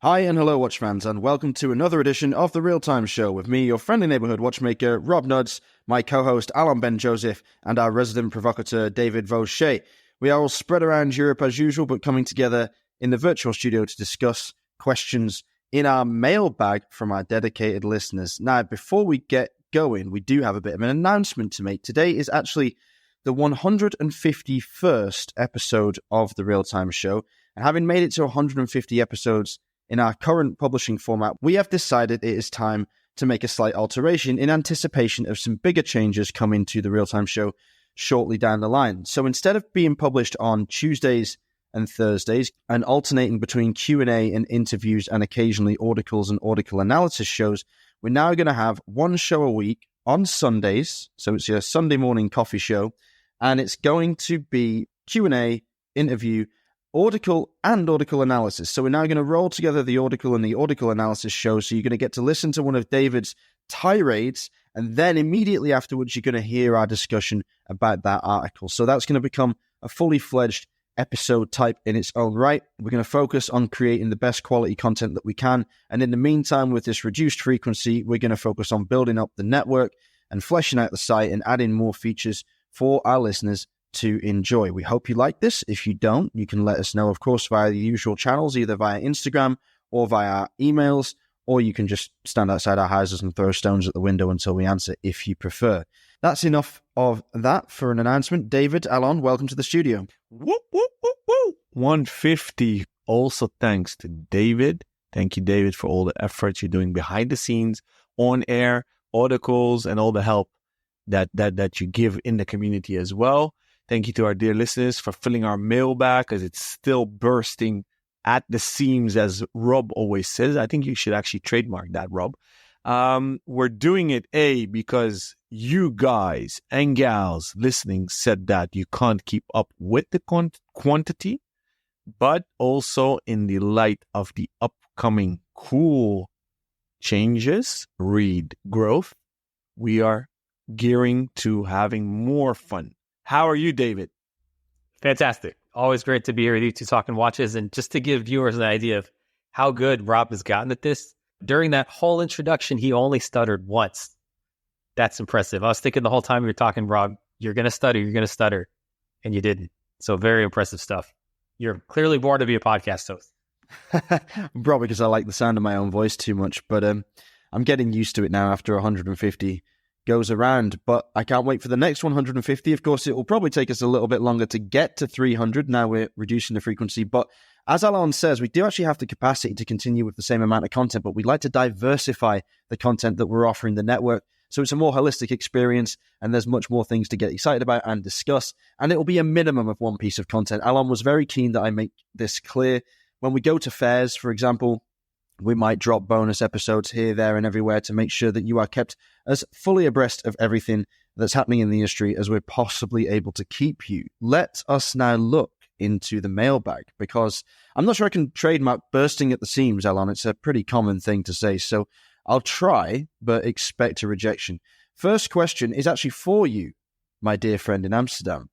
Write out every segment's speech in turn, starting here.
Hi and hello, watch fans, and welcome to another edition of The Real Time Show with me, your friendly neighbourhood watchmaker, Rob Nuds, my co-host, Alan Ben-Joseph, and our resident provocateur, David Vaucher. We are all spread around Europe as usual, but coming together in the virtual studio to discuss questions in our mailbag from our dedicated listeners. Now, before we get going, we do have a bit of an announcement to make. Today is actually the 151st episode of The Real Time Show, and having made it to 150 episodes in our current publishing format, we have decided it is time to make a slight alteration in anticipation of some bigger changes coming to the Real-Time Show shortly down the line. So instead of being published on Tuesdays and Thursdays and alternating between Q&A and interviews and occasionally articles and article analysis shows, we're now going to have one show a week on Sundays. So it's your Sunday morning coffee show, and it's going to be Q&A, interview, article and article analysis. So we're now going to roll together the article and the article analysis show. So you're going to get to listen to one of David's tirades, and then immediately afterwards, you're going to hear our discussion about that article. So that's going to become a fully fledged episode type in its own right. We're going to focus on creating the best quality content that we can. And in the meantime, with this reduced frequency, we're going to focus on building up the network and fleshing out the site and adding more features for our listeners to enjoy. We hope you like this. If you don't, you can let us know, of course, via the usual channels, either via Instagram or via our emails, or you can just stand outside our houses and throw stones at the window until we answer if you prefer. That's enough of that for an announcement. David, Alon, welcome to the studio. Whoop, whoop, whoop, whoop. 150. Also thanks to David. Thank you, David, for all the efforts you're doing behind the scenes, on air, articles, and all the help that you give in the community as well. Thank you to our dear listeners for filling our mailbag, as it's still bursting at the seams, as Rob always says. I think you should actually trademark that, Rob. We're doing it, because you guys and gals listening said that you can't keep up with the quantity, but also in the light of the upcoming cool changes, read growth, we are gearing to having more fun. How are you, David? Fantastic. Always great to be here with you two talking watches. And just to give viewers an idea of how good Rob has gotten at this, during that whole introduction, he only stuttered once. That's impressive. I was thinking the whole time you were talking, Rob, you're going to stutter, and you didn't. So very impressive stuff. You're clearly born to be a podcast host. Probably because I like the sound of my own voice too much, but I'm getting used to it now after 150 goes around, but I can't wait for the next 150. Of course, it will probably take us a little bit longer to get to 300. Now we're reducing the frequency, but as Alon says, we do actually have the capacity to continue with the same amount of content, but we'd like to diversify the content that we're offering the network, so it's a more holistic experience, and there's much more things to get excited about and discuss, and it will be a minimum of one piece of content. Alon was very keen that I make this clear. When we go to fairs, for example, we might drop bonus episodes here, there, and everywhere to make sure that you are kept as fully abreast of everything that's happening in the industry as we're possibly able to keep you. Let us now look into the mailbag, because I'm not sure I can trademark bursting at the seams, Alon. It's a pretty common thing to say, so I'll try, but expect a rejection. First question is actually for you, my dear friend in Amsterdam.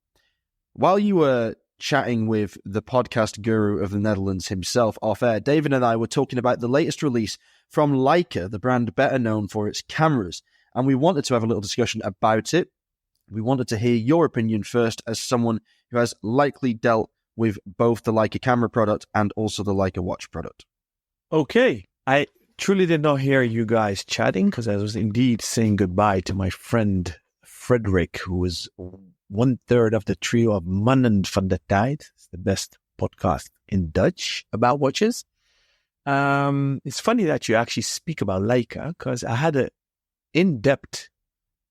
While you were chatting with the podcast guru of the Netherlands himself off air, David and I were talking about the latest release from Leica, the brand better known for its cameras, and we wanted to have a little discussion about it. We wanted to hear your opinion first, as someone who has likely dealt with both the Leica camera product and also the Leica watch product. Okay, I truly did not hear you guys chatting, because I was indeed saying goodbye to my friend Frederick, who was 1/3 of the trio of Mannen van de Tijd. It's the best podcast in Dutch about watches. It's funny that you actually speak about Leica, because I had an in-depth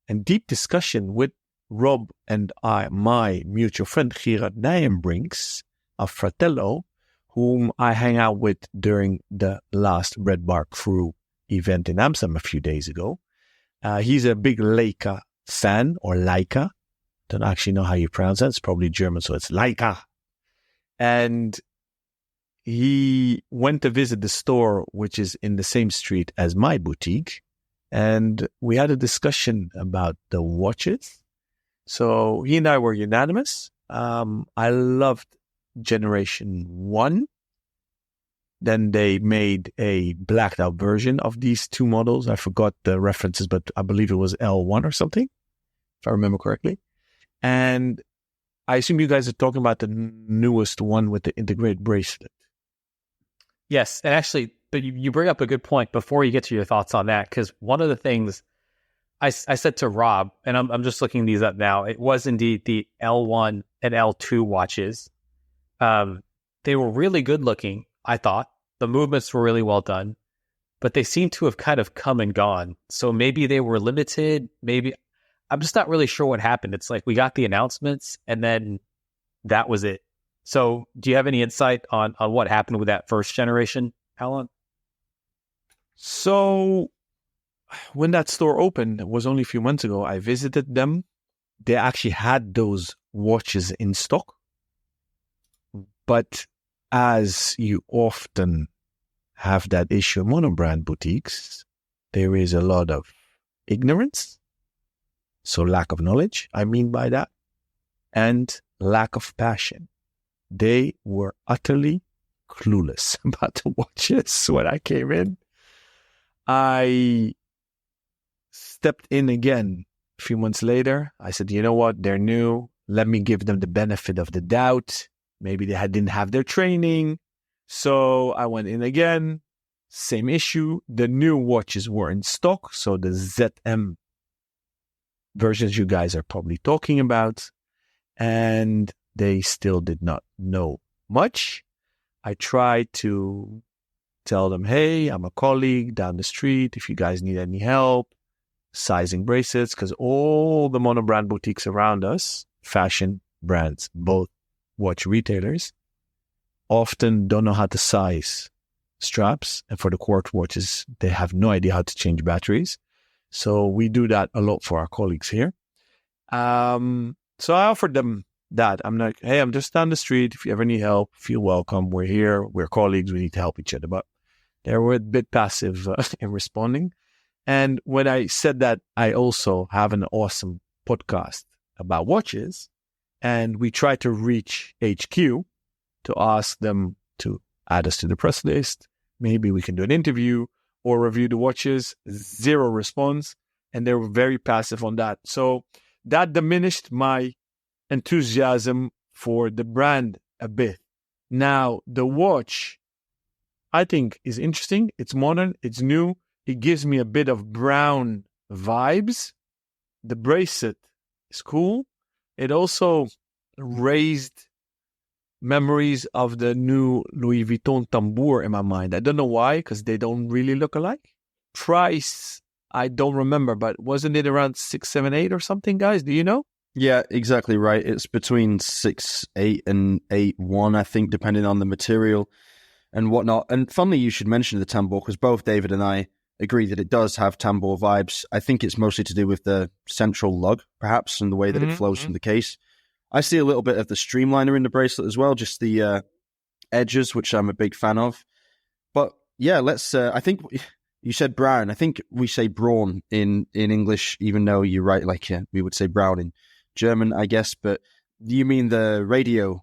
and deep discussion with Rob and my mutual friend Gerard Nijenbrinks of Fratello, whom I hang out with during the last Red Bar Crew event in Amsterdam a few days ago. He's a big Leica fan, or Leica. Don't actually know how you pronounce that. It's probably German, so it's Leica. And he went to visit the store, which is in the same street as my boutique. And we had a discussion about the watches. So he and I were unanimous. I loved Generation 1. Then they made a blacked out version of these two models. I forgot the references, but I believe it was L1 or something, if I remember correctly. And I assume you guys are talking about the newest one with the integrated bracelet. Yes, and actually, but you bring up a good point before you get to your thoughts on that, because one of the things I said to Rob, and I'm just looking these up now, it was indeed the L1 and L2 watches. They were really good looking, I thought. The movements were really well done, but they seem to have kind of come and gone. So maybe they were limited. Maybe I'm just not really sure what happened. It's like we got the announcements and then that was it. So do you have any insight on what happened with that first generation, Alan? So when that store opened, it was only a few months ago, I visited them. They actually had those watches in stock. But as you often have that issue in monobrand boutiques, there is a lot of ignorance. So lack of knowledge, I mean by that, and lack of passion. They were utterly clueless about the watches when I came in. I stepped in again a few months later. I said, you know what? They're new. Let me give them the benefit of the doubt. Maybe they didn't have their training. So I went in again. Same issue. The new watches were in stock. So the ZM versions you guys are probably talking about. And they still did not know much. I tried to tell them, hey, I'm a colleague down the street. If you guys need any help, sizing bracelets, because all the monobrand boutiques around us, fashion brands, both watch retailers, often don't know how to size straps. And for the quartz watches, they have no idea how to change batteries. So we do that a lot for our colleagues here. So I offered them that. I'm like, hey, I'm just down the street. If you ever need help, feel welcome. We're here. We're colleagues. We need to help each other. But they were a bit passive in responding. And when I said that, I also have an awesome podcast about watches. And we tried to reach HQ to ask them to add us to the press list. Maybe we can do an interview or review the watches. Zero response. And they were very passive on that. So that diminished my enthusiasm for the brand a bit. Now, the watch, I think, is interesting. It's modern. It's new. It gives me a bit of brown vibes. The bracelet is cool. It also raised memories of the new Louis Vuitton tambour in my mind. I don't know why, because they don't really look alike. Price, I don't remember, but wasn't it around 6, 7, 8 or something, guys? Do you know? Yeah, exactly right. It's between 6.8 and 8.1, I think, depending on the material and whatnot. And funnily, you should mention the tambour, because both David and I agree that it does have tambour vibes. I think it's mostly to do with the central lug, perhaps, and the way that it flows from the case. I see a little bit of the streamliner in the bracelet as well, just the edges, which I'm a big fan of. But yeah, let's, I think you said brown. I think we say brawn in English, even though you're right, like we would say brown in German, I guess. But you mean the radio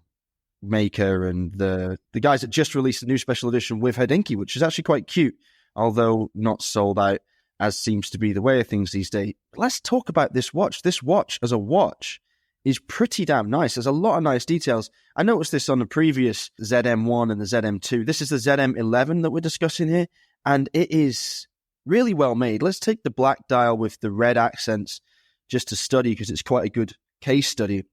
maker and the guys that just released a new special edition with Hodinkee, which is actually quite cute, although not sold out, as seems to be the way of things these days. But let's talk about this watch. This watch as a watch is pretty damn nice. There's a lot of nice details. I noticed this on the previous ZM1 and the ZM2. This is the ZM11 that we're discussing here, and it is really well made. Let's take the black dial with the red accents just to study, because it's quite a good case study.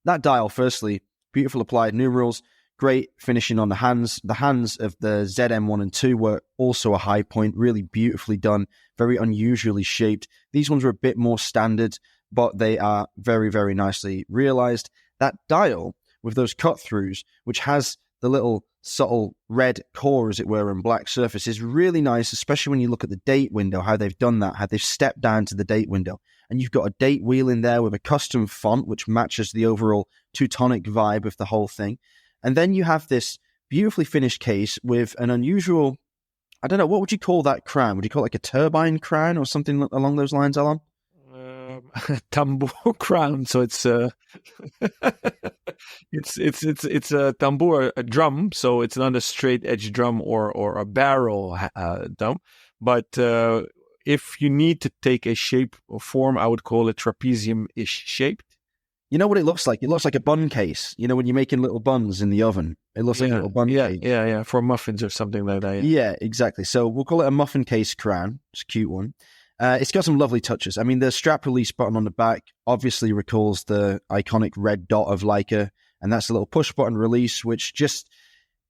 That dial, firstly, beautiful applied numerals, great finishing on the hands. The hands of the ZM1 and 2 were also a high point, really beautifully done, very unusually shaped. These ones are a bit more standard, but they are very, very nicely realized. That dial with those cut-throughs, which has the little subtle red core, as it were, and black surface, is really nice, especially when you look at the date window, how they've done that, how they've stepped down to the date window. And you've got a date wheel in there with a custom font, which matches the overall Teutonic vibe of the whole thing. And then you have this beautifully finished case with an unusual, I don't know, what would you call that crown? Would you call it like a turbine crown or something along those lines, Alan? Tambour crown. So it's it's a tambour, a drum, so it's not a straight edge drum or a barrel drum. But if you need to take a shape or form, I would call it trapezium-ish shaped. You know what it looks like? It looks like a bun case. You know, when you're making little buns in the oven, it looks like a little bun case. Yeah, for muffins or something like that. Yeah, exactly. So we'll call it a muffin case crown. It's a cute one. It's got some lovely touches. I mean, the strap release button on the back obviously recalls the iconic red dot of Leica, and that's a little push button release, which just,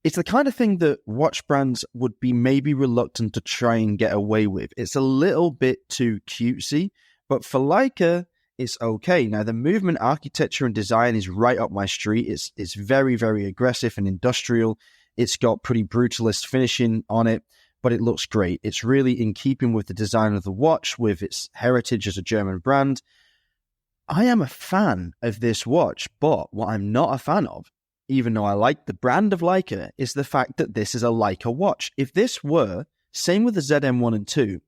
it's the kind of thing that watch brands would be maybe reluctant to try and get away with. It's a little bit too cutesy, but for Leica, it's okay. Now, the movement, architecture, and design is right up my street. It's very, very aggressive and industrial. It's got pretty brutalist finishing on it, but it looks great. It's really in keeping with the design of the watch, with its heritage as a German brand. I am a fan of this watch, but what I'm not a fan of, even though I like the brand of Leica, is the fact that this is a Leica watch. If this were, same with the ZM1 and 2,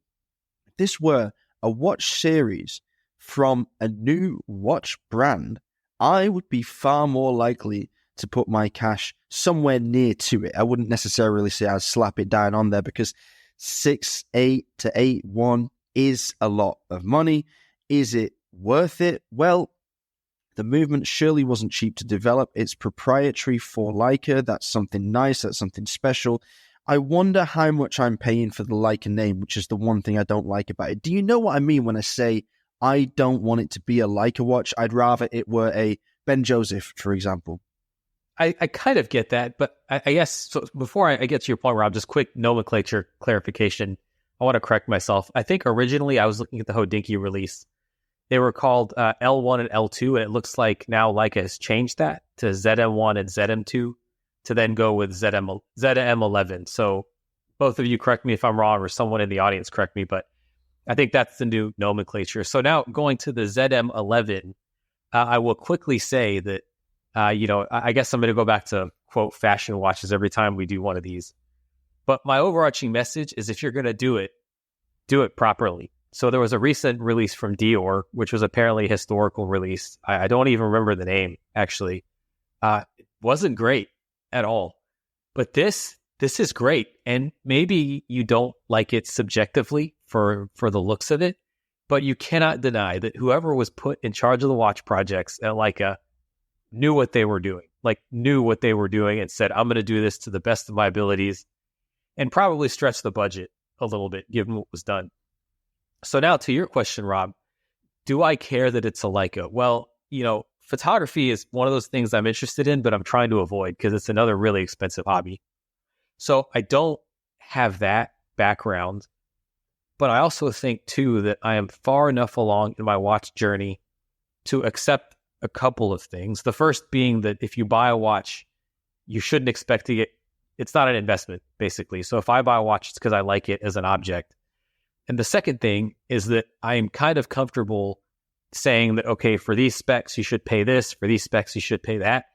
if this were a watch series from a new watch brand, I would be far more likely to put my cash somewhere near to it. I wouldn't necessarily say I'd slap it down on there, because 6.8 to 8.1 is a lot of money. Is it worth it? Well, the movement surely wasn't cheap to develop. It's proprietary for Leica. That's something nice. That's something special. I wonder how much I'm paying for the Leica name, which is the one thing I don't like about it. Do you know what I mean when I say I don't want it to be a Leica watch? I'd rather it were a Ben Joseph, for example. I kind of get that, but I guess, so before I get to your point, Rob, just quick nomenclature clarification. I want to correct myself. I think originally I was looking at the Hodinkee release. They were called L1 and L2, and it looks like now Leica has changed that to ZM1 and ZM2 to then go with ZM11. So both of you correct me if I'm wrong, or someone in the audience correct me, but I think that's the new nomenclature. So now going to the ZM11, I will quickly say that, I guess I'm going to go back to, quote, fashion watches every time we do one of these. But my overarching message is, if you're going to do it properly. So there was a recent release from Dior, which was apparently a historical release. I don't even remember the name, actually. It wasn't great at all. But this is great. And maybe you don't like it subjectively for the looks of it, but you cannot deny that whoever was put in charge of the watch projects at Leica knew what they were doing, and said, I'm going to do this to the best of my abilities, and probably stretch the budget a little bit given what was done. So now to your question, Rob, do I care that it's a Leica? Well, photography is one of those things I'm interested in, but I'm trying to avoid because it's another really expensive hobby. So I don't have that background, but I also think too that I am far enough along in my watch journey to accept a couple of things. The first being that if you buy a watch, you shouldn't expect to get, it's not an investment, basically. So if I buy a watch, it's because I like it as an object. And the second thing is that I am kind of comfortable saying that, okay, for these specs, you should pay this. For these specs, you should pay that.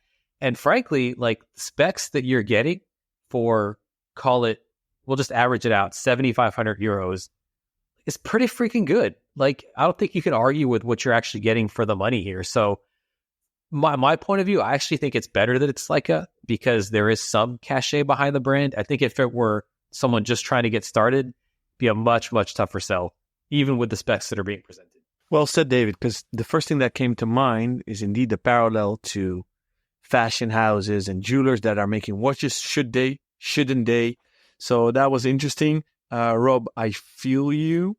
And frankly, like, specs that you're getting for, call it, we'll just average it out, 7,500 euros is pretty freaking good. Like, I don't think you can argue with what you're actually getting for the money here. So my point of view, I actually think it's better that it's Leica, because there is some cachet behind the brand. I think if it were someone just trying to get started, it'd be a much, much tougher sell, even with the specs that are being presented. Well said, David, because the first thing that came to mind is indeed the parallel to fashion houses and jewelers that are making watches. Should they? Shouldn't they? So that was interesting. Rob, I feel you.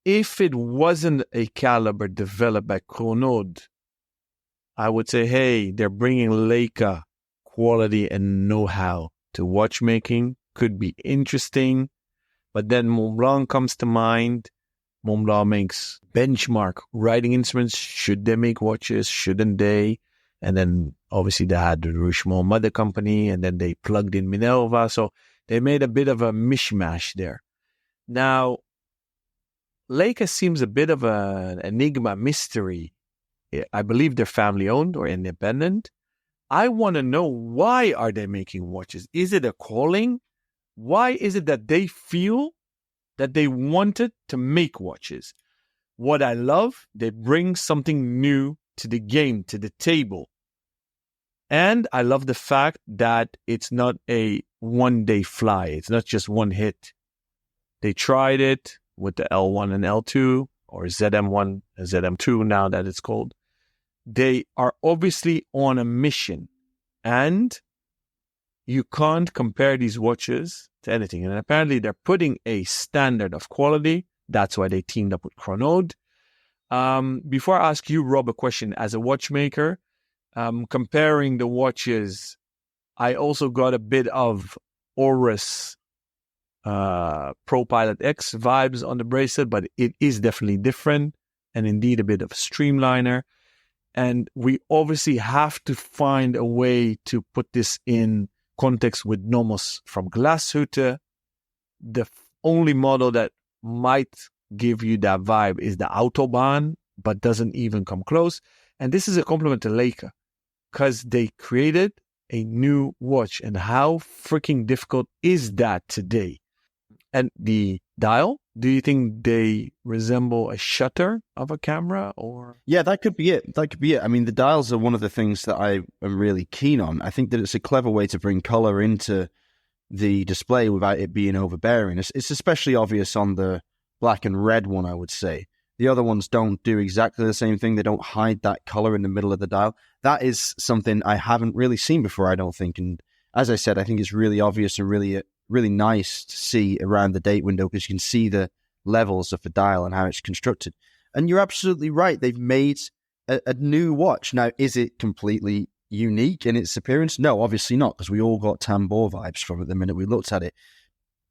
If it wasn't a caliber developed by Chronode, I would say, hey, they're bringing Leica quality and know-how to watchmaking. Could be interesting. But then Montblanc comes to mind. Montblanc makes benchmark writing instruments. Should they make watches? Shouldn't they? And then obviously they had the Richemont mother company, and then they plugged in Minerva. So they made a bit of a mishmash there. Now, Leica seems a bit of an enigma, mystery. I believe they're family owned or independent. I want to know, why are they making watches? Is it a calling? Why is it that they feel that they wanted to make watches? What I love, they bring something new to the game, to the table. And I love the fact that it's not a one-day fly. It's not just one hit. They tried it with the L1 and L2, or ZM1 and ZM2 now that it's called. They are obviously on a mission. And you can't compare these watches to anything. And apparently they're putting a standard of quality. That's why they teamed up with Chronode. Before I ask you, Rob, a question, as a watchmaker, comparing the watches, I also got a bit of Oris Pro Pilot X vibes on the bracelet, but it is definitely different and indeed a bit of a streamliner. And we obviously have to find a way to put this in context with Nomos from Glashütte. The only model that might give you that vibe is the Autobahn, but doesn't even come close. And this is a compliment to Leica, because they created a new watch. And how freaking difficult is that today? And the dial, do you think they resemble a shutter of a camera, or? Yeah, that could be it. That could be it. I mean, the dials are one of the things that I am really keen on. I think that it's a clever way to bring color into the display without it being overbearing. It's especially obvious on the black and red one, I would say. The other ones don't do exactly the same thing. They don't hide that color in the middle of the dial. That is something I haven't really seen before, I don't think. And as I said, I think it's really obvious and really nice to see around the date window, because you can see the levels of the dial and how it's constructed. And you're absolutely right. They've made a new watch. Now, is it completely unique in its appearance? No, obviously not, because we all got Tambour vibes from it the minute we looked at it.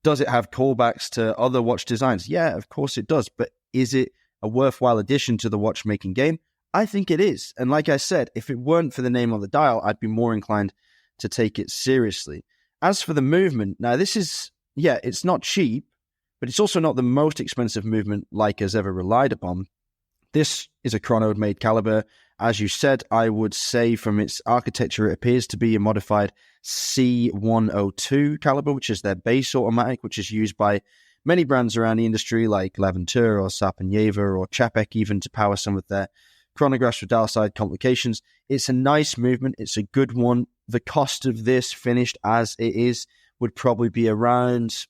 Does it have callbacks to other watch designs? Yeah, of course it does. But is it a worthwhile addition to the watchmaking game? I think it is. And like I said, if it weren't for the name on the dial, I'd be more inclined to take it seriously. As for the movement, now this is, yeah, it's not cheap, but it's also not the most expensive movement Leica's ever relied upon. This is a Chronode-made caliber. As you said, I would say from its architecture, it appears to be a modified C102 caliber, which is their base automatic, which is used by many brands around the industry like Levantur or Sapanjeva or Chapek even to power some of their chronographs with dial side complications. It's a nice movement. It's a good one. The cost of this, finished as it is, would probably be around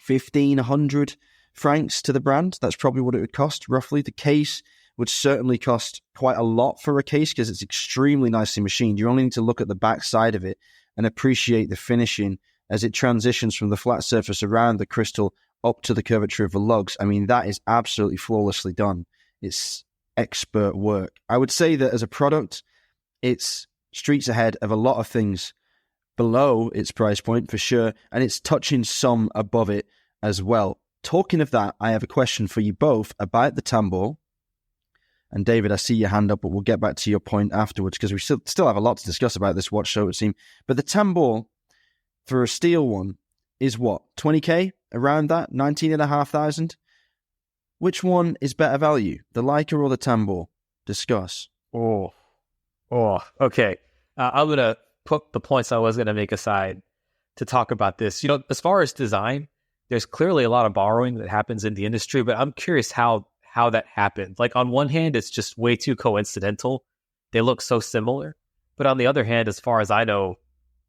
1,500 francs to the brand. That's probably what it would cost, roughly. The case would certainly cost quite a lot for a case because it's extremely nicely machined. You only need to look at the back side of it and appreciate the finishing as it transitions from the flat surface around the crystal up to the curvature of the lugs. I mean, that is absolutely flawlessly done. It's expert work. I would say that as a product, it's streets ahead of a lot of things below its price point for sure, and it's touching some above it as well. Talking of that, I have a question for you both about the Tambour. And David, I see your hand up, but we'll get back to your point afterwards because we still have a lot to discuss about this watch, so it would seem. But the Tambour, for a steel one, is what? 20k? Around that? 19,500? Which one is better value? The Leica or the Tambour? Discuss. Okay. I'm going to put the points I was going to make aside to talk about this. You know, as far as design, there's clearly a lot of borrowing that happens in the industry, but I'm curious how that happened. Like, on one hand, it's just way too coincidental. They look so similar. But on the other hand, as far as I know,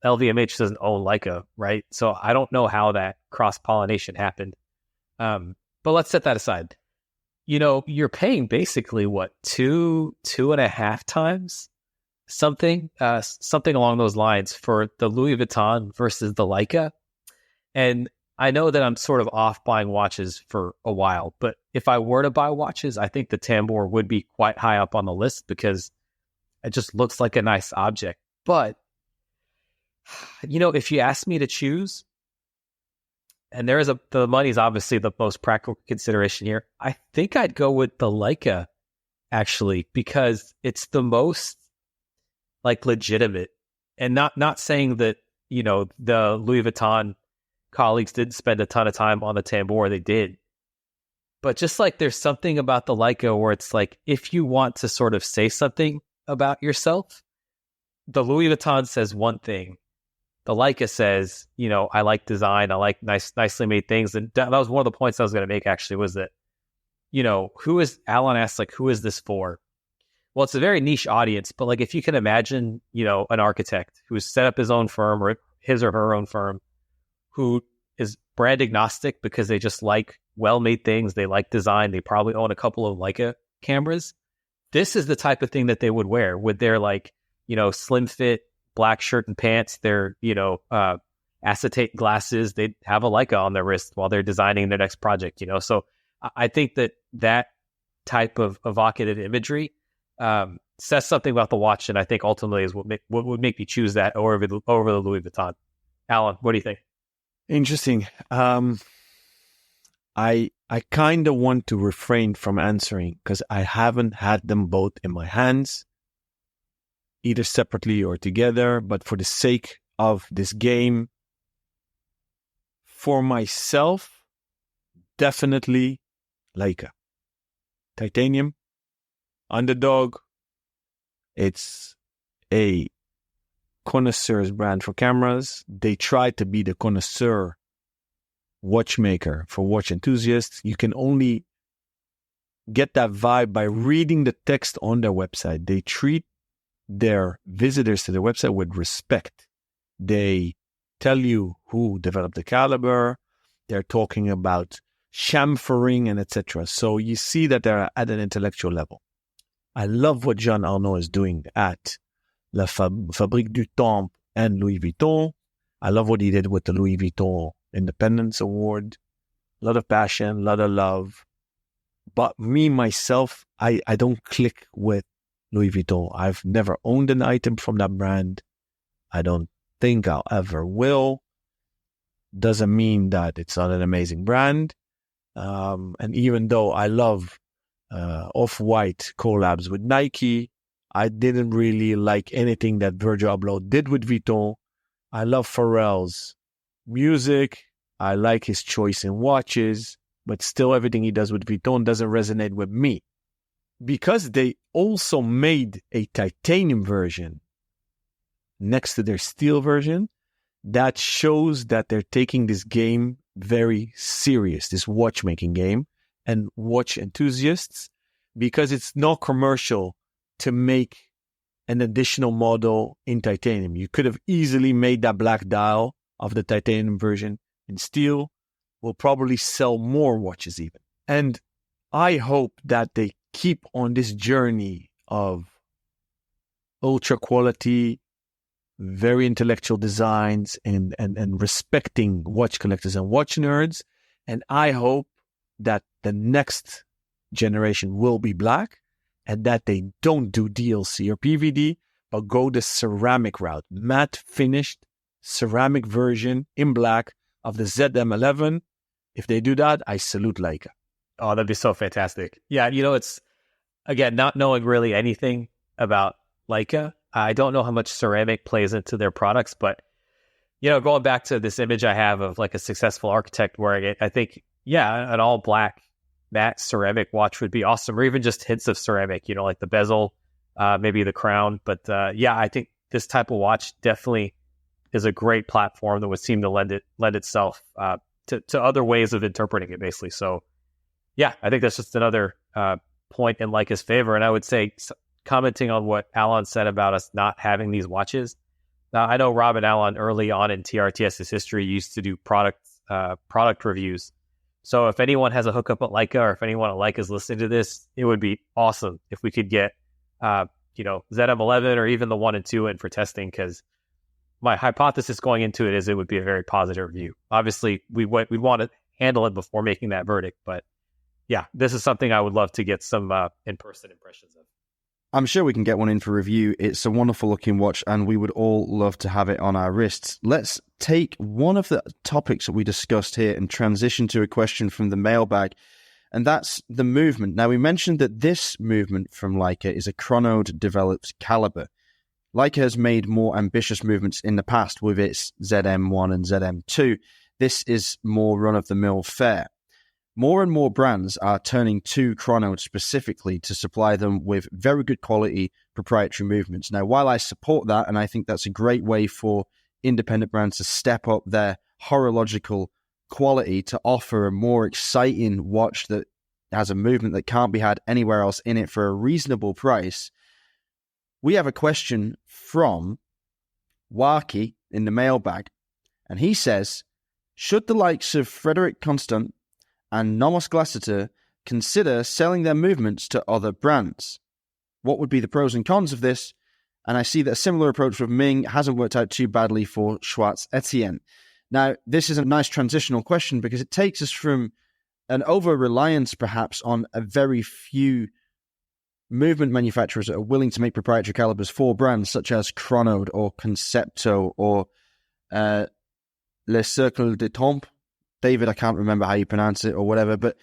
LVMH doesn't own Leica, right? So I don't know how that cross-pollination happened. But let's set that aside. You know, you're paying basically, what, 2.5 times something along those lines for the Louis Vuitton versus the Leica. And I know that I'm sort of off buying watches for a while, but if I were to buy watches, I think the Tambour would be quite high up on the list because it just looks like a nice object. But, you know, if you ask me to choose, and the money's obviously the most practical consideration here, I think I'd go with the Leica, actually, because it's the most, like, legitimate. And not saying that, you know, the Louis Vuitton colleagues didn't spend a ton of time on the Tambour, they did. But just like there's something about the Leica where it's like, if you want to sort of say something about yourself, the Louis Vuitton says one thing. The Leica says, you know, I like design, I like nicely made things. And that was one of the points I was going to make, actually, was that, you know, Alan asked, like, who is this for? well, it's a very niche audience, but like if you can imagine, an architect who's set up his own firm or his or her own firm, who is brand agnostic because they just like well-made things, they like design, they probably own a couple of Leica cameras. This is the type of thing that they would wear with their slim fit black shirt and pants, their, acetate glasses. They'd have a Leica on their wrist while they're designing their next project, So I think that type of evocative imagery says something about the watch, and I think ultimately is what would make me choose that over the Louis Vuitton. Alan, what do you think? Interesting. I kind of want to refrain from answering because I haven't had them both in my hands, either separately or together. But for the sake of this game, for myself, definitely Leica. Titanium, underdog. It's a connoisseur's brand for cameras. They try to be the connoisseur watchmaker for watch enthusiasts. You can only get that vibe by reading the text on their website. They treat their visitors to the website with respect. They tell you who developed the caliber. They're talking about chamfering and etc. So you see that they're at an intellectual level. I love what Jean Arnaud is doing at La Fabrique du Temple and Louis Vuitton. I love what he did with the Louis Vuitton Independence Award. A lot of passion, a lot of love. But me, myself, I don't click with Louis Vuitton. I've never owned an item from that brand. I don't think I'll ever will. Doesn't mean that it's not an amazing brand. And even though I love Off-White collabs with Nike, I didn't really like anything that Virgil Abloh did with Vuitton. I love Pharrell's music. I like his choice in watches, but still everything he does with Vuitton doesn't resonate with me. Because they also made a titanium version next to their steel version, that shows that they're taking this game very serious, this watchmaking game, and watch enthusiasts, because it's not commercial to make an additional model in titanium. You could have easily made that black dial of the titanium version in steel. Will probably sell more watches even. And I hope that they keep on this journey of ultra quality, very intellectual designs and respecting watch collectors and watch nerds. And I hope that the next generation will be black and that they don't do DLC or PVD, but go the ceramic route, matte finished ceramic version in black of the ZM11. If they do that, I salute Leica. Oh, that'd be so fantastic. Yeah, it's, again, not knowing really anything about Leica. I don't know how much ceramic plays into their products, but, going back to this image I have of like a successful architect wearing it, I think, yeah, an all black matte ceramic watch would be awesome, or even just hints of ceramic, like the bezel, maybe the crown. But yeah, I think this type of watch definitely is a great platform that would seem to lend itself to other ways of interpreting it, basically. So yeah, I think that's just another point in Leica's favor. And I would say, commenting on what Alan said about us not having these watches, I know Rob and Alan early on in TRTS's history used to do product reviews. So if anyone has a hookup at Leica, or if anyone at Leica is listening to this, it would be awesome if we could get ZM11 or even the 1 and 2 in for testing, because my hypothesis going into it is it would be a very positive review. Obviously, we'd want to handle it before making that verdict. But yeah, this is something I would love to get some in-person impressions of. I'm sure we can get one in for review. It's a wonderful looking watch, and we would all love to have it on our wrists. Let's take one of the topics that we discussed here and transition to a question from the mailbag, and that's the movement. Now, we mentioned that this movement from Leica is a chronode-developed caliber. Leica has made more ambitious movements in the past with its ZM1 and ZM2. This is more run-of-the-mill fare. More and more brands are turning to chronodes specifically to supply them with very good quality proprietary movements. Now, while I support that, and I think that's a great way for independent brands to step up their horological quality to offer a more exciting watch that has a movement that can't be had anywhere else in it for a reasonable price, we have a question from Warky in the mailbag, and he says, should the likes of Frederick Constant and Nomos Glassiter consider selling their movements to other brands? What would be the pros and cons of this? And I see that a similar approach with Ming hasn't worked out too badly for Schwartz Etienne. Now, this is a nice transitional question because it takes us from an over-reliance perhaps on a very few movement manufacturers that are willing to make proprietary calibers for brands such as Chronode or Concepto or Le Cercle de Temps. David, I can't remember how you pronounce it or whatever, but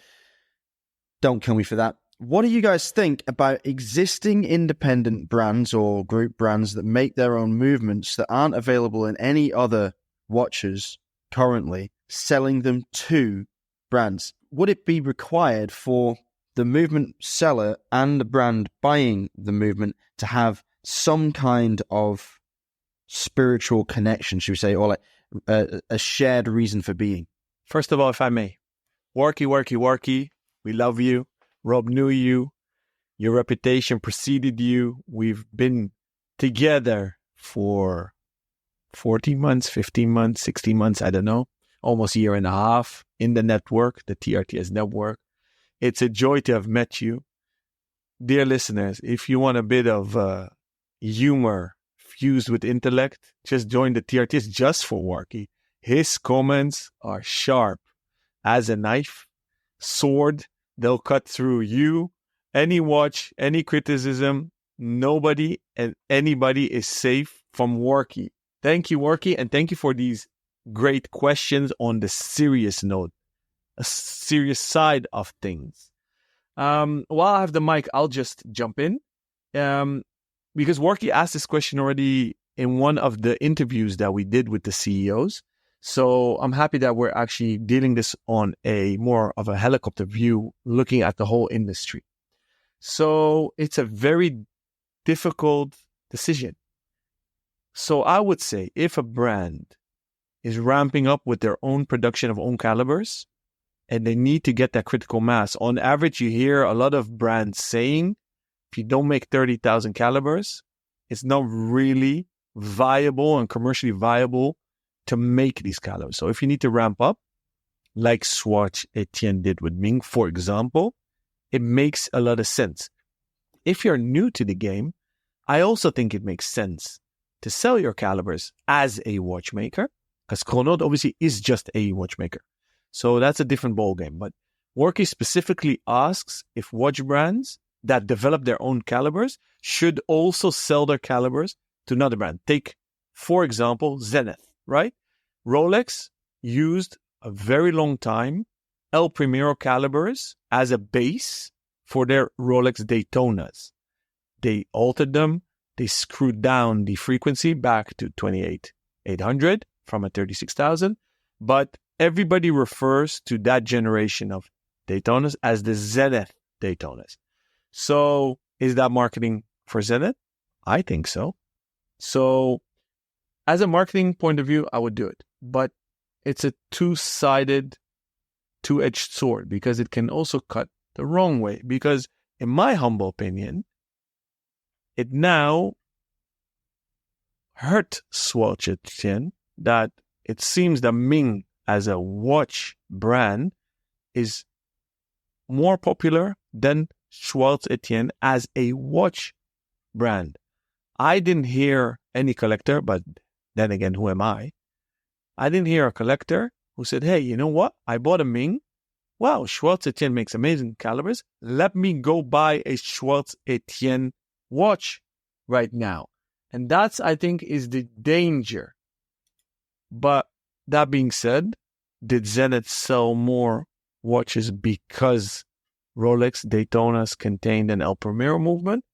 don't kill me for that. What do you guys think about existing independent brands or group brands that make their own movements that aren't available in any other watches currently, selling them to brands? Would it be required for the movement seller and the brand buying the movement to have some kind of spiritual connection, should we say, or like a shared reason for being? First of all, if I may, Warky, we love you. Rob knew you. Your reputation preceded you. We've been together for 14 months, 15 months, 16 months, I don't know, almost a year and a half in the network, the TRTS network. It's a joy to have met you. Dear listeners, if you want a bit of humor fused with intellect, just join the TRTS just for Warky. His comments are sharp as a knife, sword. They'll cut through you, any watch, any criticism. Nobody and anybody is safe from Warky. Thank you, Warky, and thank you for these great questions on the serious note, a serious side of things. While I have the mic, I'll just jump in. Because Warky asked this question already in one of the interviews that we did with the CEOs. So I'm happy that we're actually dealing this on a more of a helicopter view, looking at the whole industry. So it's a very difficult decision. So I would say if a brand is ramping up with their own production of own calibers and they need to get that critical mass, on average, you hear a lot of brands saying, if you don't make 30,000 calibers, it's not really viable and commercially viable to make these calibers. So if you need to ramp up, like Schwartz Etienne did with Ming, for example, it makes a lot of sense. If you're new to the game, I also think it makes sense to sell your calibers as a watchmaker, because Chronode obviously is just a watchmaker. So that's a different ballgame. But Warky specifically asks if watch brands that develop their own calibers should also sell their calibers to another brand. Take, for example, Zenith. Right? Rolex used a very long time El Primero calibers as a base for their Rolex Daytonas. They altered them. They screwed down the frequency back to 28,800 from a 36,000. But everybody refers to that generation of Daytonas as the Zenith Daytonas. So is that marketing for Zenith? I think so. So as a marketing point of view, I would do it. But it's a two-sided, two-edged sword because it can also cut the wrong way. Because in my humble opinion, it now hurt Schwartz Etienne that it seems that Ming as a watch brand is more popular than Schwartz Etienne as a watch brand. I didn't hear any collector, but then again, who am I? I didn't hear a collector who said, hey, you know what? I bought a Ming. Wow, Schwartz Etienne makes amazing calibers. Let me go buy a Schwartz Etienne watch right now. And that's, I think, is the danger. But that being said, did Zenith sell more watches because Rolex Daytonas contained an El Primero movement?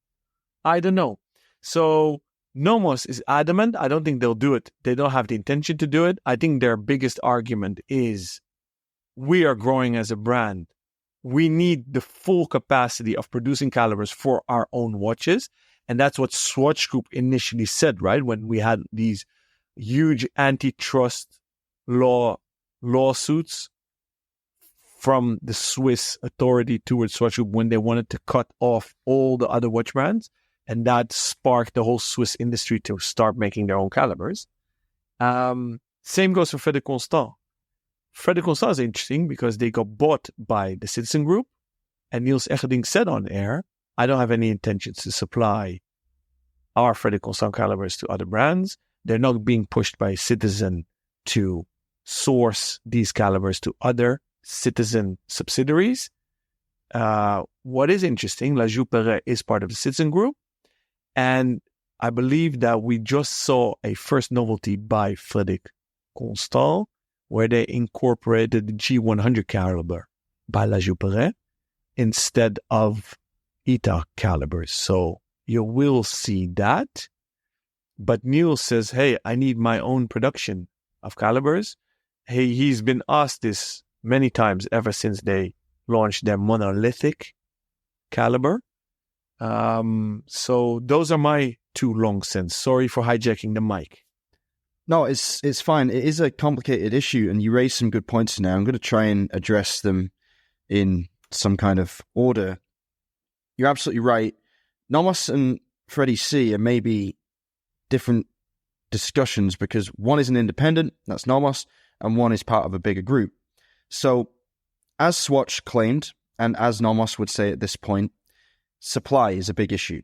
I don't know. So Nomos is adamant. I don't think they'll do it. They don't have the intention to do it. I think their biggest argument is we are growing as a brand. We need the full capacity of producing calibers for our own watches. And that's what Swatch Group initially said, right? When we had these huge antitrust lawsuits from the Swiss authority towards Swatch Group when they wanted to cut off all the other watch brands. And that sparked the whole Swiss industry to start making their own calibers. Same goes for Frederic Constant. Frederic Constant is interesting because they got bought by the Citizen Group. And Niels Eggeding said on air, I don't have any intentions to supply our Frederic Constant calibers to other brands. They're not being pushed by Citizen to source these calibers to other Citizen subsidiaries. What is interesting, La Joux-Perret is part of the Citizen Group. And I believe that we just saw a first novelty by Frederic Constant, where they incorporated the G100 caliber by La Joux-Perret instead of ETA calibers. So you will see that. But Niels says, hey, I need my own production of calibers. Hey, he's been asked this many times ever since they launched their monolithic caliber. So those are my two long cents. Sorry for hijacking the mic. No, it's fine. It is a complicated issue, and you raised some good points now. I'm going to try and address them in some kind of order. You're absolutely right. Nomos and Freddie C are maybe different discussions because one is an independent, that's Nomos, and one is part of a bigger group. So, as Swatch claimed, and as Nomos would say at this point, supply is a big issue.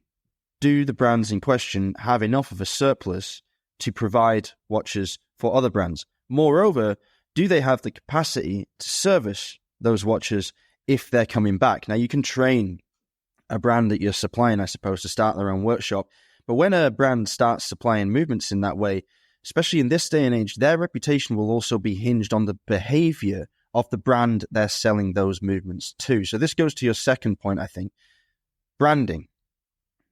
Do the brands in question have enough of a surplus to provide watches for other brands? Moreover, do they have the capacity to service those watches if they're coming back? Now, you can train a brand that you're supplying, I suppose, to start their own workshop. But when a brand starts supplying movements in that way, especially in this day and age, their reputation will also be hinged on the behavior of the brand they're selling those movements to. So this goes to your second point, I think. Branding.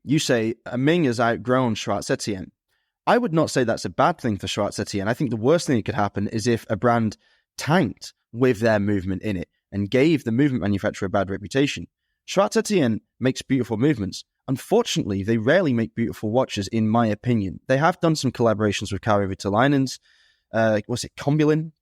You say, Ming has outgrown Schwarz-Etienne. I would not say that's a bad thing for Schwarz-Etienne. I think the worst thing that could happen is if a brand tanked with their movement in it and gave the movement manufacturer a bad reputation. Schwarz-Etienne makes beautiful movements. Unfortunately, they rarely make beautiful watches, in my opinion. They have done some collaborations with Kari Vitalainen's, was it Combulin?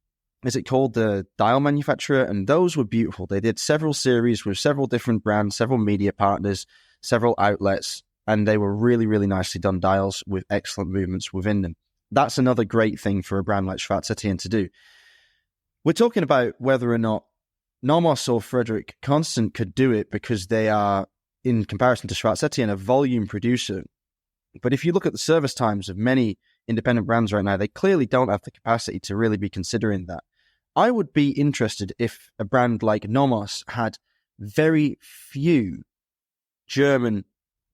Is it called the dial manufacturer? And those were beautiful. They did several series with several different brands, several media partners, several outlets, and they were really, really nicely done dials with excellent movements within them. That's another great thing for a brand like Schwarz-Etienne to do. We're talking about whether or not Nomos or Frederic Constant could do it because they are, in comparison to Schwarz-Etienne, a volume producer. But if you look at the service times of many independent brands right now, they clearly don't have the capacity to really be considering that. I would be interested if a brand like Nomos had very few German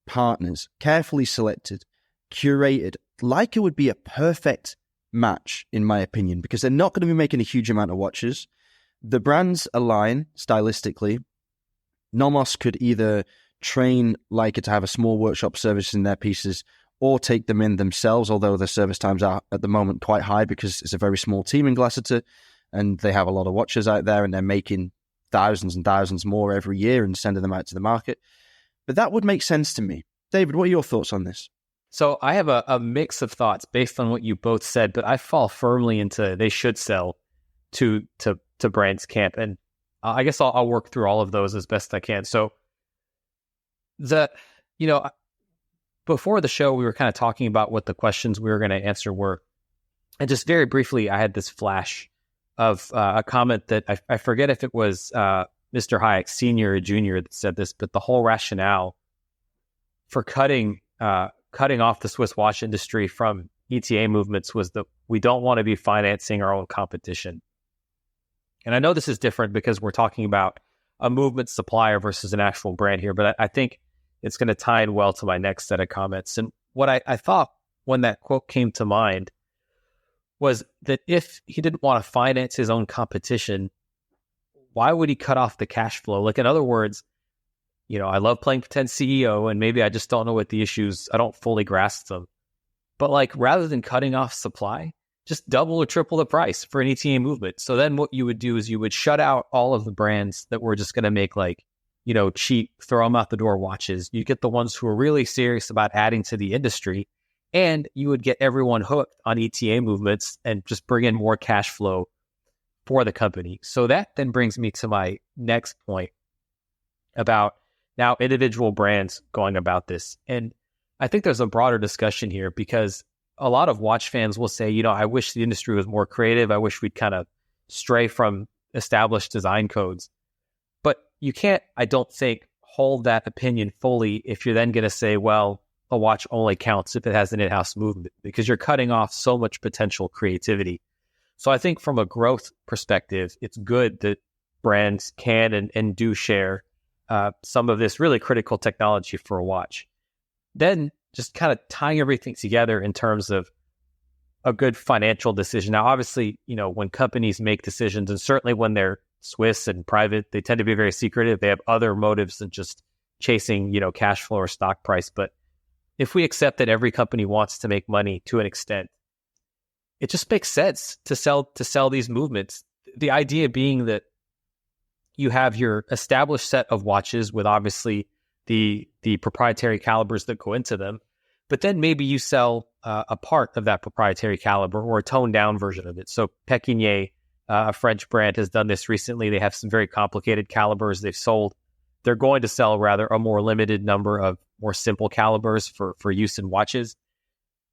partners, carefully selected, curated. Leica would be a perfect match, in my opinion, because they're not going to be making a huge amount of watches. The brands align stylistically. Nomos could either train Leica to have a small workshop service in their pieces or take them in themselves, although their service times are at the moment quite high because it's a very small team in Glasseter and they have a lot of watches out there and they're making thousands and thousands more every year and sending them out to the market. But that would make sense to me. David, what are your thoughts on this? So I have a mix of thoughts based on what you both said, but I fall firmly into they should sell to brands camp. And I guess I'll work through all of those as best I can. So before the show, we were kind of talking about what the questions we were going to answer were. And just very briefly, I had this flash of a comment that I forget if it was Mr. Hayek, Sr. or Jr. that said this, but the whole rationale for cutting off the Swiss watch industry from ETA movements was that we don't want to be financing our own competition. And I know this is different because we're talking about a movement supplier versus an actual brand here, but I think it's going to tie in well to my next set of comments. And what I thought when that quote came to mind was that if he didn't want to finance his own competition, why would he cut off the cash flow? Like, in other words, I love playing pretend CEO and maybe I just don't know what the issues, I don't fully grasp them. But like, rather than cutting off supply, just double or triple the price for an ETA movement. So then what you would do is you would shut out all of the brands that were just going to make cheap, throw them out the door watches. You get the ones who are really serious about adding to the industry, and you would get everyone hooked on ETA movements and just bring in more cash flow for the company. So that then brings me to my next point about now individual brands going about this. And I think there's a broader discussion here because a lot of watch fans will say, I wish the industry was more creative. I wish we'd kind of stray from established design codes. But you can't, I don't think, hold that opinion fully if you're then going to say, well, a watch only counts if it has an in-house movement, because you're cutting off so much potential creativity. So I think from a growth perspective, it's good that brands can and do share some of this really critical technology for a watch. Then just kind of tying everything together in terms of a good financial decision. Now, obviously, when companies make decisions, and certainly when they're Swiss and private, they tend to be very secretive. They have other motives than just chasing, cash flow or stock price. But if we accept that every company wants to make money to an extent, it just makes sense to sell these movements. The idea being that you have your established set of watches with obviously the proprietary calibers that go into them, but then maybe you sell a part of that proprietary caliber or a toned down version of it. So Pekinier, a French brand, has done this recently. They have some very complicated calibers they've sold. They're going to sell rather a more limited number of more simple calibers for use in watches.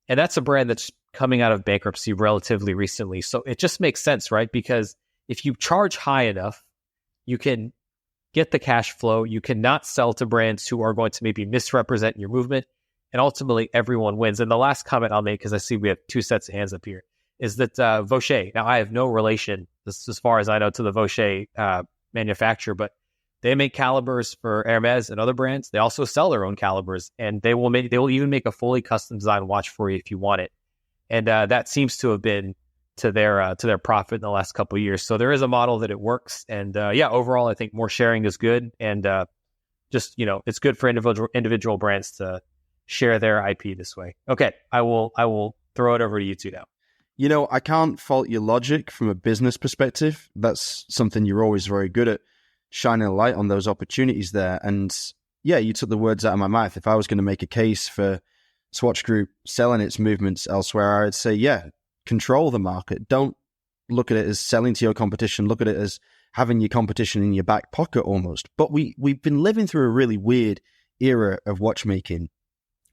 And that's a brand that's coming out of bankruptcy relatively recently. So it just makes sense, right? Because if you charge high enough, you can get the cash flow. You cannot sell to brands who are going to maybe misrepresent your movement. And ultimately, everyone wins. And the last comment I'll make, because I see we have two sets of hands up here, is that Vaucher, now I have no relation, as far as I know, to the Vaucher manufacturer, but they make calibers for Hermes and other brands. They also sell their own calibers, and they will even make a fully custom designed watch for you if you want it. And that seems to have been to their profit in the last couple of years. So there is a model that it works. And overall, I think more sharing is good. And it's good for individual brands to share their IP this way. Okay, I will throw it over to you two now. I can't fault your logic from a business perspective. That's something you're always very good at, shining a light on those opportunities there. And yeah, you took the words out of my mouth. If I was going to make a case for Swatch Group selling its movements elsewhere, I'd say, yeah, control the market. Don't look at it as selling to your competition. Look at it as having your competition in your back pocket almost. But we've been living through a really weird era of watchmaking.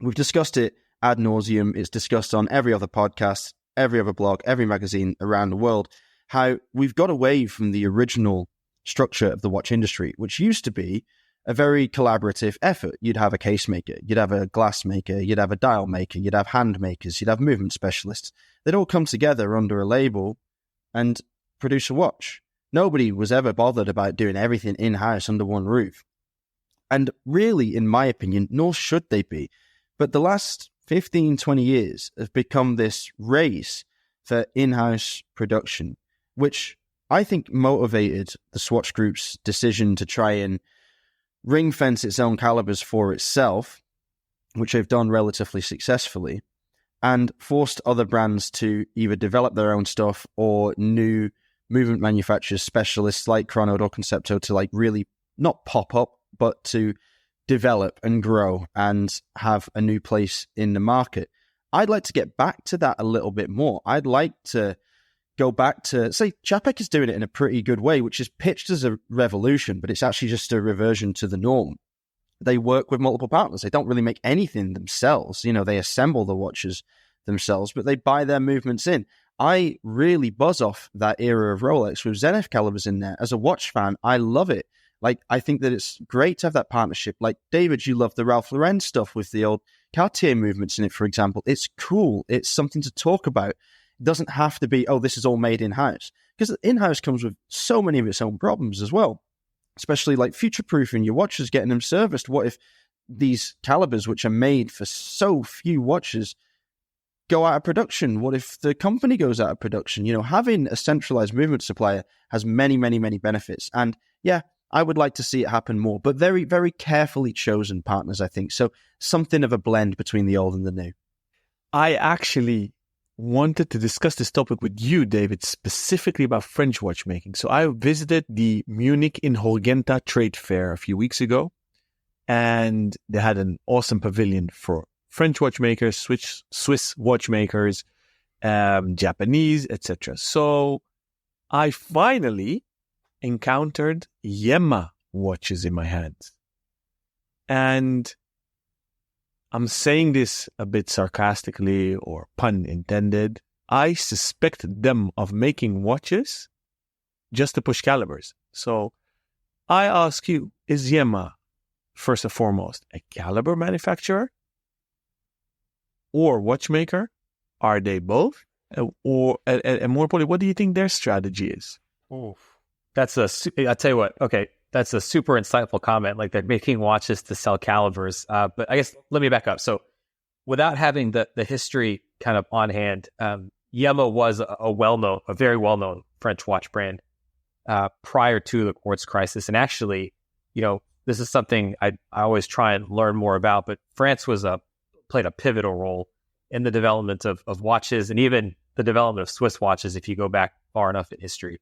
We've discussed it ad nauseum. It's discussed on every other podcast, every other blog, every magazine around the world, how we've got away from the original structure of the watch industry, which used to be a very collaborative effort. You'd have a case maker, you'd have a glass maker, you'd have a dial maker, you'd have hand makers, you'd have movement specialists. They'd all come together under a label and produce a watch. Nobody was ever bothered about doing everything in-house under one roof. And really, in my opinion, nor should they be. But the last 15, 20 years have become this race for in-house production, which I think motivated the Swatch Group's decision to try and ring fence its own calibers for itself, which they've done relatively successfully, and forced other brands to either develop their own stuff or new movement manufacturers, specialists like Chrono or Concepto, to really not pop up, but to develop and grow and have a new place in the market. I'd like to get back to that a little bit more. I'd like to go back to, say, Chapek is doing it in a pretty good way, which is pitched as a revolution, but it's actually just a reversion to the norm. They work with multiple partners. They don't really make anything themselves. They assemble the watches themselves, but they buy their movements in. I really buzz off that era of Rolex with Zenith calibers in there. As a watch fan, I love it. I think that it's great to have that partnership. Like, David, you love the Ralph Lauren stuff with the old Cartier movements in it, for example. It's cool. It's something to talk about. It doesn't have to be, this is all made in-house. Because in-house comes with so many of its own problems as well, especially like future-proofing your watches, getting them serviced. What if these calibers, which are made for so few watches, go out of production? What if the company goes out of production? Having a centralized movement supplier has many, many, many benefits. And yeah, I would like to see it happen more, but very, very carefully chosen partners, I think. So something of a blend between the old and the new. I actually wanted to discuss this topic with you, David, specifically about French watchmaking. So I visited the Munich in Holgenta trade fair a few weeks ago, and they had an awesome pavilion for French watchmakers, Swiss watchmakers, Japanese, etc. So I finally encountered Yema watches in my hands. And I'm saying this a bit sarcastically or pun intended. I suspect them of making watches just to push calibers. So I ask you, is Yema, first and foremost, a caliber manufacturer or watchmaker? Are they both? And more importantly, what do you think their strategy is? Oof. I'll tell you what, okay, that's a super insightful comment. Like they're making watches to sell calibers. But I guess let me back up. So without having the history kind of on hand, Yema was a very well-known French watch brand prior to the quartz crisis. And actually, this is something I always try and learn more about, but France played a pivotal role in the development of watches and even the development of Swiss watches if you go back far enough in history.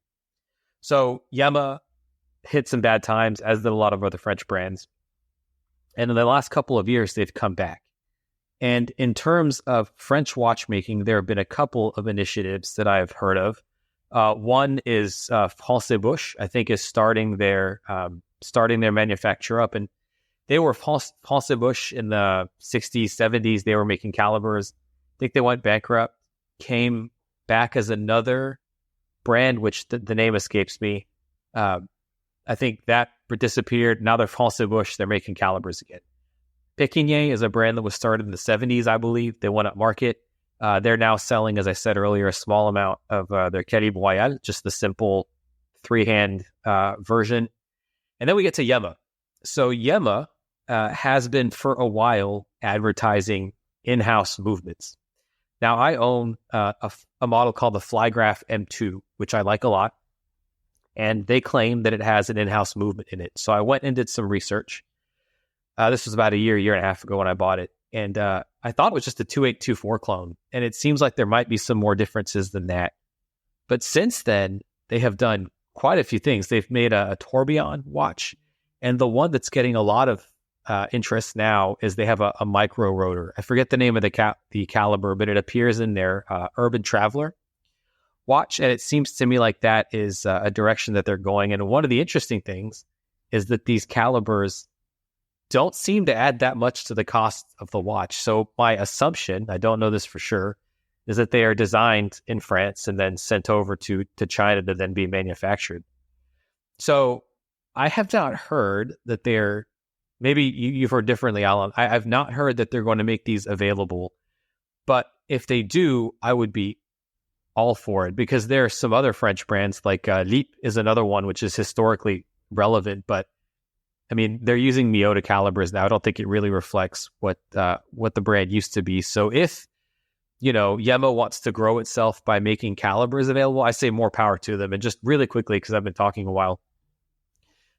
So Yema hit some bad times, as did a lot of other French brands. And in the last couple of years, they've come back. And in terms of French watchmaking, there have been a couple of initiatives that I've heard of. One is France, I think, is starting their manufacture up. And they were France in the 60s, 70s. They were making calibers. I think they went bankrupt, came back as another brand, which the name escapes me. I think that disappeared. Now they're France, they're making calibers again. Pékinier is a brand that was started in the 70s, I believe. They went up market. They're now selling, as I said earlier, a small amount of their Calibre Royal, just the simple three-hand version. And then we get to Yema. So Yema has been for a while advertising in-house movements. Now, I own a model called the Flygraph M2, which I like a lot. And they claim that it has an in-house movement in it. So I went and did some research. This was about a year and a half ago when I bought it. And I thought it was just a 2824 clone. And it seems like there might be some more differences than that. But since then, they have done quite a few things. They've made a tourbillon watch. And the one that's getting a lot of interest now is they have a micro rotor. I forget the name of the caliber, but it appears in their Urban Traveler watch. And it seems to me like that is a direction that they're going. And one of the interesting things is that these calibers don't seem to add that much to the cost of the watch. So my assumption, I don't know this for sure, is that they are designed in France and then sent over to China to then be manufactured. So I have not heard that they're, maybe you've heard differently, Alan. I've not heard that they're going to make these available. But if they do, I would be all for it, because there are some other French brands, like Leap is another one, which is historically relevant. But I mean, they're using Miyota calibers now. I don't think it really reflects what the brand used to be. So if, Yema wants to grow itself by making calibers available, I say more power to them. And just really quickly, because I've been talking a while,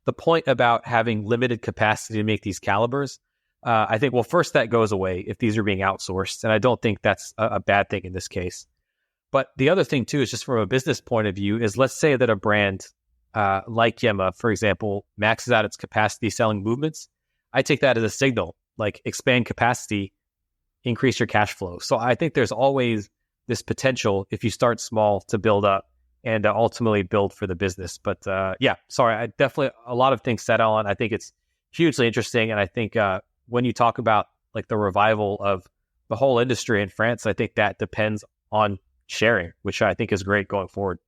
the point about having limited capacity to make these calibers, I think, well, first that goes away if these are being outsourced. And I don't think that's a bad thing in this case. But the other thing, too, is just from a business point of view, is let's say that a brand like Yema, for example, maxes out its capacity selling movements. I take that as a signal, like expand capacity, increase your cash flow. So I think there's always this potential, if you start small, to build up and ultimately build for the business. But I definitely, a lot of things said on. I think it's hugely interesting. And I think when you talk about like the revival of the whole industry in France, I think that depends on sharing, which I think is great going forward.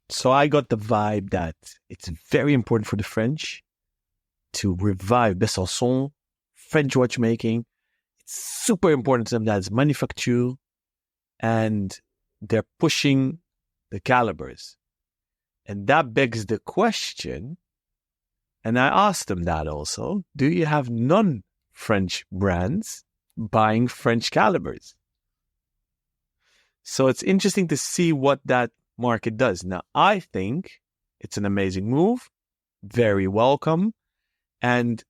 So I got the vibe that it's very important for the French to revive Besançon, French watchmaking. It's super important to them that it's manufactured, and they're pushing the calibers. And that begs the question, and I asked them that also, do you have non-French brands buying French calibers? So it's interesting to see what that market does. Now, I think it's an amazing move, very welcome. And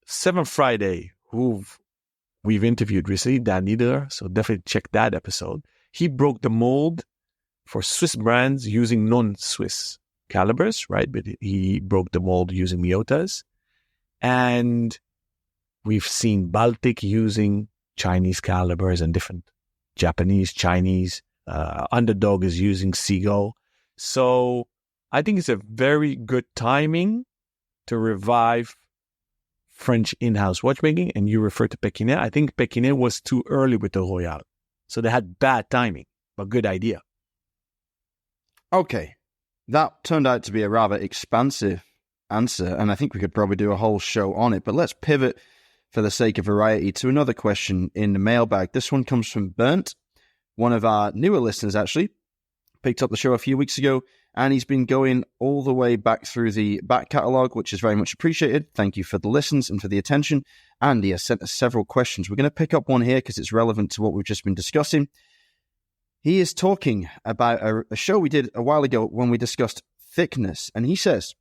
Seventh Friday, who we've interviewed recently, Dan Nieder, so definitely check that episode. He broke the mold for Swiss brands using non-Swiss calibers, right? But he broke the mold using Miyotas. And we've seen Baltic using Chinese calibers and different Japanese, Chinese. Underdog is using Seagull. So I think it's a very good timing to revive French in-house watchmaking, and you refer to Pekinet. I think Pekinet was too early with the Royal. So they had bad timing, but good idea. Okay. That turned out to be a rather expansive answer, and I think we could probably do a whole show on it. But let's pivot, for the sake of variety, to another question in the mailbag. This one comes from Bernd, one of our newer listeners, actually. Picked up the show a few weeks ago, and he's been going all the way back through the back catalogue, which is very much appreciated. Thank you for the listens and for the attention. And he has sent us several questions. We're going to pick up one here because it's relevant to what we've just been discussing. He is talking about a show we did a while ago when we discussed thickness. And he says,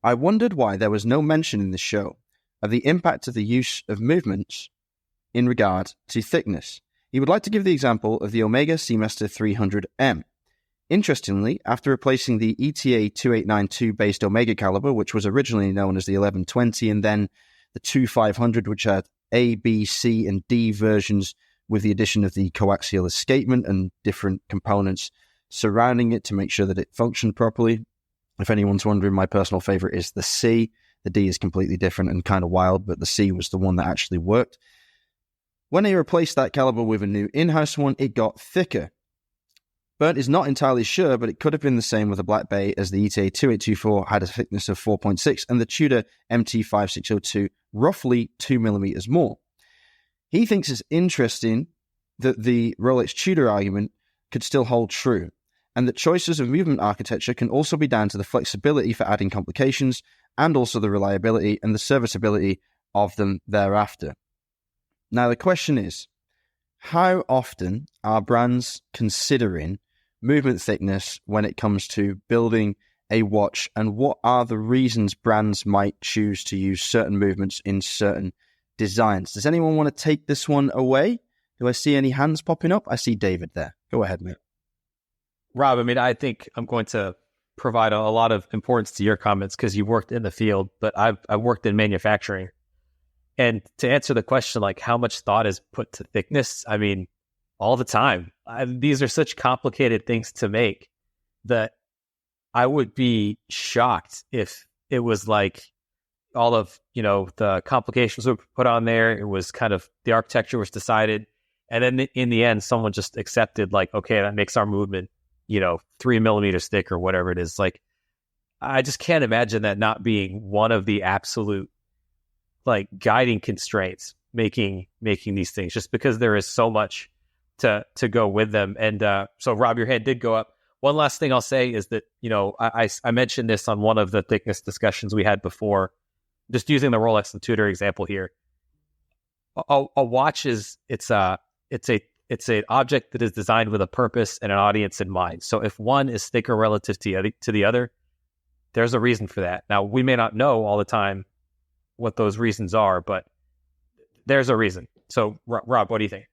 I wondered why there was no mention in this show of the impact of the use of movements in regard to thickness. He would like to give the example of the Omega Seamaster 300M. Interestingly, after replacing the ETA 2892 based Omega caliber, which was originally known as the 1120, and then the 2500, which had A, B, C, and D versions with the addition of the coaxial escapement and different components surrounding it to make sure that it functioned properly. If anyone's wondering, my personal favorite is the C. The D is completely different and kind of wild, but the C was the one that actually worked. When they replaced that caliber with a new in-house one, it got thicker. Bernd is not entirely sure, but it could have been the same with a Black Bay, as the ETA 2824 had a thickness of 4.6 and the Tudor MT5602 roughly 2 millimeters more. He thinks it's interesting that the Rolex Tudor argument could still hold true, and that choices of movement architecture can also be down to the flexibility for adding complications and also the reliability and the serviceability of them thereafter. Now, the question is, how often are brands considering movement thickness when it comes to building a watch, and what are the reasons brands might choose to use certain movements in certain designs? Does anyone want to take this one away? Do I see any hands popping up? I see David there. Go ahead, mate. Rob, I mean, I think I'm going to provide a lot of importance to your comments because you've worked in the field, but I've worked in manufacturing. And to answer the question, like how much thought is put to thickness, I mean, all the time. These are such complicated things to make that I would be shocked if it was like all of, the complications were put on there. It was kind of, the architecture was decided. And then in the end, someone just accepted like, okay, that makes our movement, 3 millimeters thick or whatever it is. Like, I just can't imagine that not being one of the absolute like guiding constraints making these things, just because there is so much to go with them. And so Rob, your hand did go up. One last thing I'll say is that, I mentioned this on one of the thickness discussions we had before, just using the Rolex and Tudor example here. A watch it's an object that is designed with a purpose and an audience in mind. So if one is thicker relative to the other, there's a reason for that. Now, we may not know all the time what those reasons are, but there's a reason. So Rob, what do you think?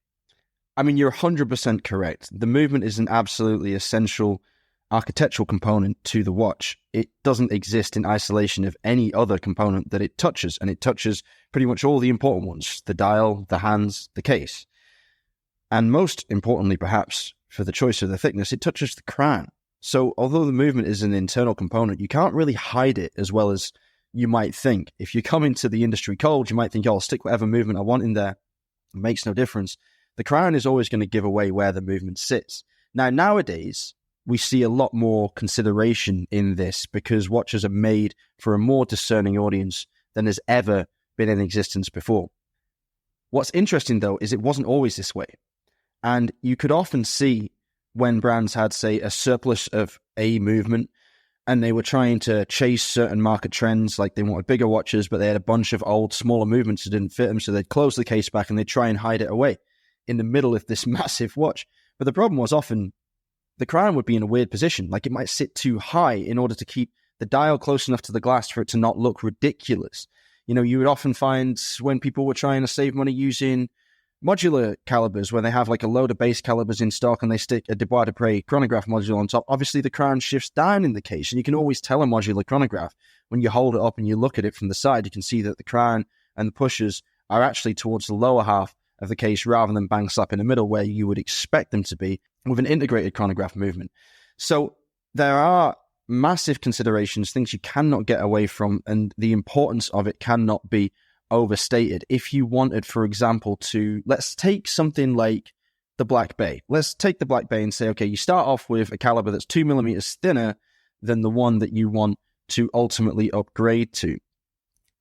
I mean, you're 100% correct. The movement is an absolutely essential architectural component to the watch. It doesn't exist in isolation of any other component that it touches, and it touches pretty much all the important ones: the dial, the hands, the case. And most importantly, perhaps, for the choice of the thickness, it touches the crown. So although the movement is an internal component, you can't really hide it as well as you might think. If you come into the industry cold, you might think, I'll stick whatever movement I want in there. It makes no difference. The crown is always going to give away where the movement sits. Now, nowadays, we see a lot more consideration in this because watches are made for a more discerning audience than has ever been in existence before. What's interesting, though, is it wasn't always this way. And you could often see when brands had, say, a surplus of a movement and they were trying to chase certain market trends, like they wanted bigger watches, but they had a bunch of old, smaller movements that didn't fit them, so they'd close the case back and they'd try and hide it away in the middle of this massive watch. But the problem was often the crown would be in a weird position, like it might sit too high in order to keep the dial close enough to the glass for it to not look ridiculous. You would often find when people were trying to save money using modular calibers, where they have like a load of base calibers in stock and they stick a Dubois Dupre chronograph module on top. Obviously, the crown shifts down in the case, and you can always tell a modular chronograph. When you hold it up and you look at it from the side, you can see that the crown and the pushers are actually towards the lower half of the case rather than bang slap in the middle where you would expect them to be with an integrated chronograph movement. So there are massive considerations, things you cannot get away from, and the importance of it cannot be overstated. If you wanted, for example, let's take something like the Black Bay. Let's take the Black Bay and say, okay, you start off with a caliber that's 2 millimeters thinner than the one that you want to ultimately upgrade to.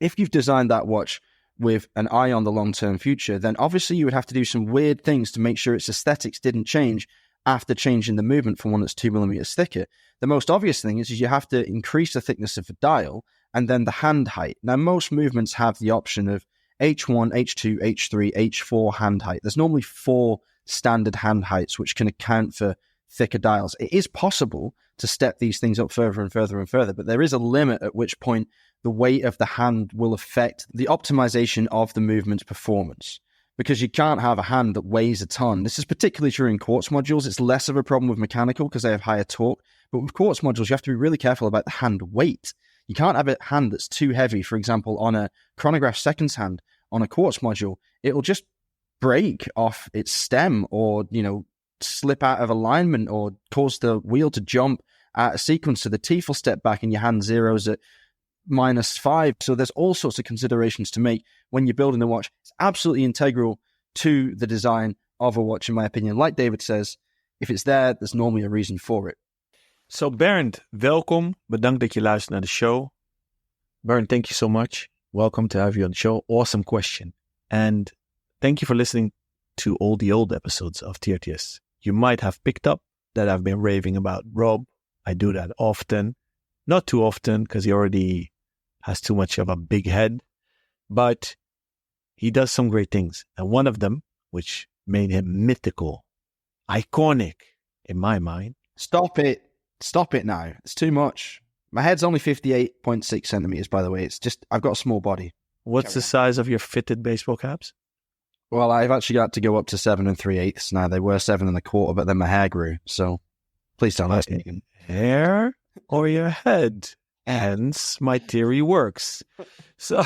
If you've designed that watch with an eye on the long-term future, then obviously you would have to do some weird things to make sure its aesthetics didn't change after changing the movement from one that's 2 millimeters thicker. The most obvious thing is you have to increase the thickness of the dial and then the hand height. Now, most movements have the option of H1, H2, H3, H4 hand height. There's normally 4 standard hand heights which can account for thicker dials. It is possible to step these things up further and further and further, but there is a limit at which point the weight of the hand will affect the optimization of the movement's performance, because you can't have a hand that weighs a ton. This is particularly true in quartz modules. It's less of a problem with mechanical because they have higher torque, but with quartz modules, you have to be really careful about the hand weight. You can't have a hand that's too heavy. For example, on a chronograph seconds hand on a quartz module, it'll just break off its stem or, slip out of alignment or cause the wheel to jump out of sequence. So the teeth will step back and your hand zeroes at -5. So there's all sorts of considerations to make when you're building the watch. It's absolutely integral to the design of a watch, in my opinion. Like David says, if it's there, there's normally a reason for it. So Bernd, welkom. Bedankt dat je luistert naar de show. Bernd, thank you so much. Welcome to have you on the show. Awesome question. And thank you for listening to all the old episodes of TRTS. You might have picked up that I've been raving about Rob. I do that often. Not too often, because he already has too much of a big head. But he does some great things. And one of them, which made him mythical, iconic in my mind. Stop it. Stop it now. It's too much. My head's only 58.6 centimeters, by the way. It's just, I've got a small body. What's the size of your fitted baseball caps? Well, I've actually got to go up to 7 3/8 now. They were 7 1/4, but then my hair grew. So please don't ask me again. Hair or your head? Hence, my theory works. So,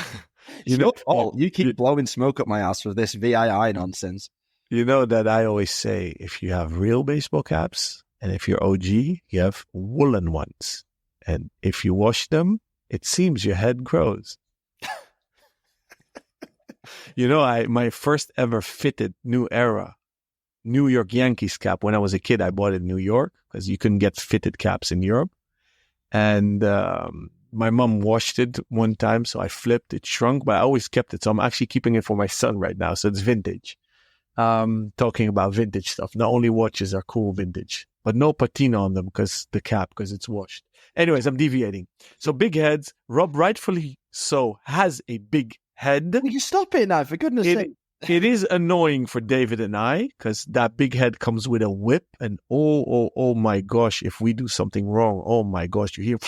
your fault. You keep blowing smoke up my ass with this VII nonsense. You know that I always say, if you have real baseball caps and if you're OG, you have woolen ones. And if you wash them, it seems your head grows. My first ever fitted New Era New York Yankees cap. When I was a kid, I bought it in New York because you couldn't get fitted caps in Europe. And my mom washed it one time, so I flipped it, shrunk, but I always kept it. So I'm actually keeping it for my son right now. So it's vintage. Talking about vintage stuff. Not only watches are cool vintage, but no patina on them because it's washed. Anyways, I'm deviating. So big heads. Rob, rightfully so, has a big head. Will you stop it now, for goodness sake? It is annoying for David and I because that big head comes with a whip, and oh my gosh, if we do something wrong, oh my gosh, you hear.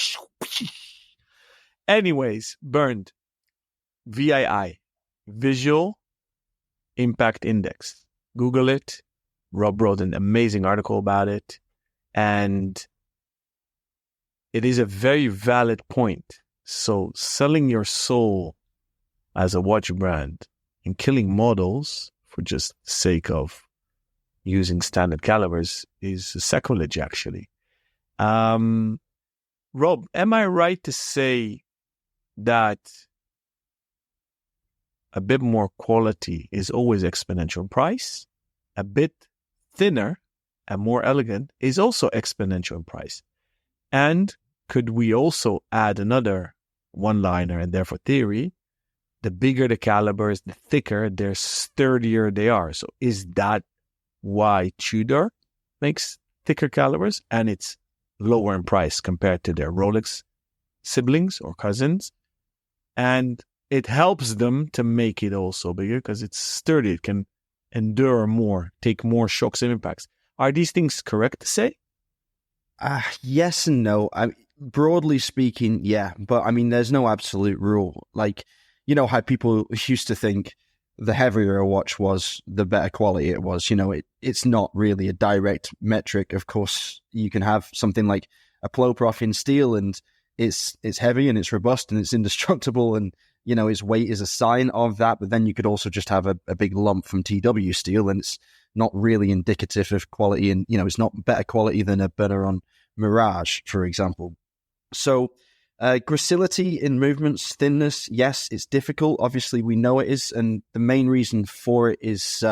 Anyways, Bernd, VII, Visual Impact Index. Google it. Rob wrote an amazing article about it, and it is a very valid point. So selling your soul as a watch brand and killing models for just the sake of using standard calibers is a sacrilege, actually. Rob, am I right to say that a bit more quality is always exponential in price? A bit thinner and more elegant is also exponential in price. And could we also add another one-liner and therefore theory? The bigger the calibers, the thicker, the sturdier they are. So is that why Tudor makes thicker calibers and it's lower in price compared to their Rolex siblings or cousins? And it helps them to make it also bigger because it's sturdy. It can endure more, take more shocks and impacts. Are these things correct to say? Yes and no. Broadly speaking, yeah. But I mean, there's no absolute rule. Like, you know how people used to think the heavier a watch was, the better quality it was. It's not really a direct metric. Of course, you can have something like a Ploprof in steel and it's heavy and it's robust and it's indestructible and, its weight is a sign of that. But then you could also just have a big lump from TW steel and it's not really indicative of quality. And, it's not better quality than a Benaron Mirage, for example. So Gracility in movements, thinness, yes, it's difficult. Obviously, we know it is, and the main reason for it is